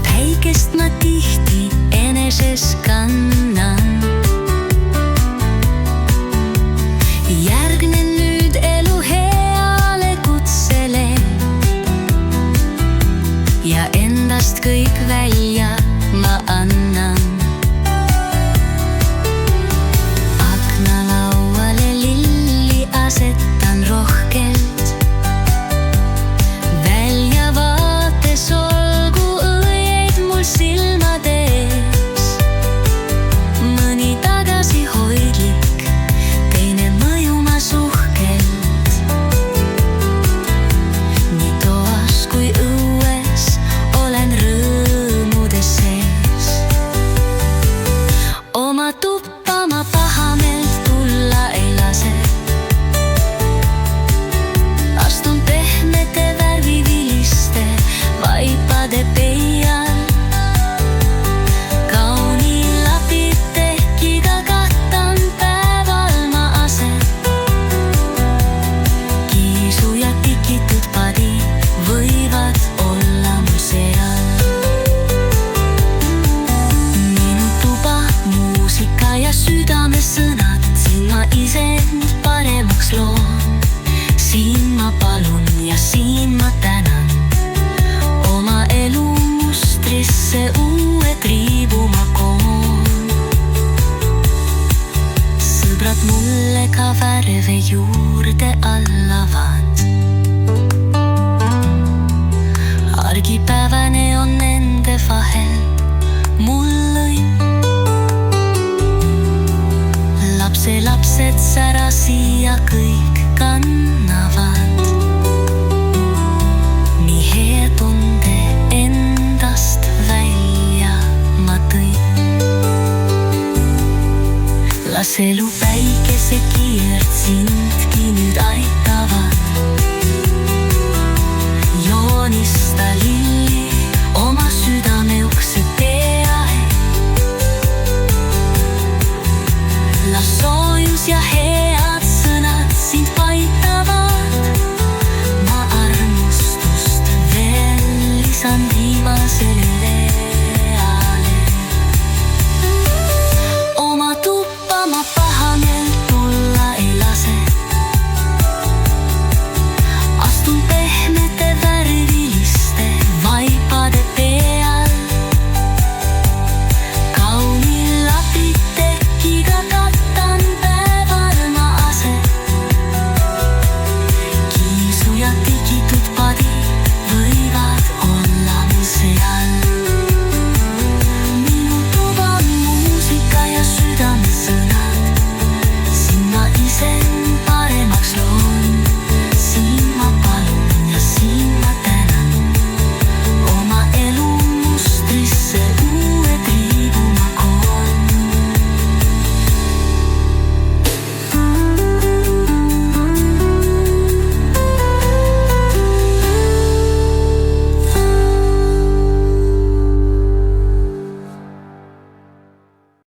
päikest ma tihti eneses kannan. Järgnen nüüd elu heale kutsele ja endast kõik välja ma annan. Aknalauale lilli asetan rohkelt, väljavaates olgu õied mul silmade ees. Mõni tagasihoidlik, teine mõjuma suhkelt. Nii toas kui õues olen rõõmude sees. Oma tuppa ma pahameelt tulla ei lase. Astun pehmete värviviliste vaipade peial. Kauni lapitekiga kattan päeval ma aset. Kiisu ja tikitud padi võivad olla mul seal. Minu tuba, muusika ja südamesõnad, siin ma isend paremaks loon. Siin ma palun ja siin ma tänan. Oma elu mustrisse uue triibu ma koon. Sõbrad mulle ka värve juurde allavad. Argipäevane on nende vahel mul õnn. Lapselapsed särasi ja kõik kannavad. Nii hea tunde endast välja ma tõin. Las elu päikese kiirt sindki nüüd aitavad.